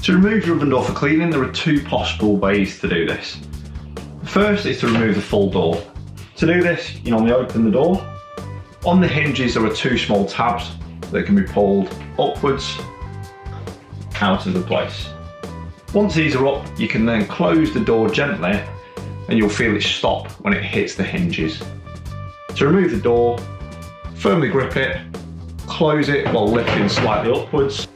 To remove your oven door for cleaning, there are two possible ways to do this. The first is to remove the full door. To do this, you normally open the door. On the hinges there are two small tabs that can be pulled upwards out of the place. Once these are up, you can then close the door gently and you'll feel it stop when it hits the hinges. To remove the door, firmly grip it, close it while lifting slightly upwards,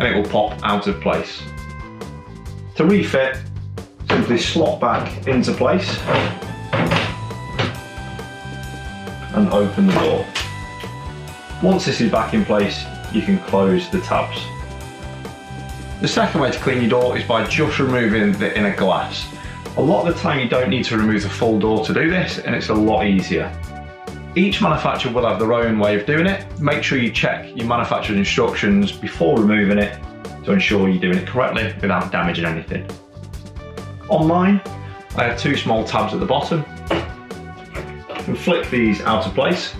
and it will pop out of place. To refit, simply slot back into place and open the door. Once this is back in place, you can close the tabs. The second way to clean your door is by just removing the inner glass. A lot of the time you don't need to remove the full door to do this, and it's a lot easier. Each manufacturer will have their own way of doing it. Make sure you check your manufacturer's instructions before removing it to ensure you're doing it correctly without damaging anything. On mine, I have two small tabs at the bottom. You can flick these out of place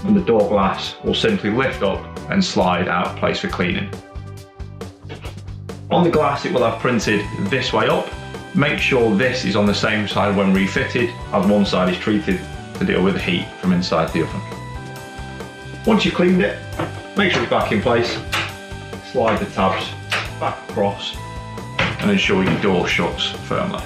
and the door glass will simply lift up and slide out of place for cleaning. On the glass it will have printed this way up. Make sure this is on the same side when refitted, as one side is treated to deal with the heat from inside the oven. Once you've cleaned it, make sure it's back in place, slide the tabs back across and ensure your door shuts firmly.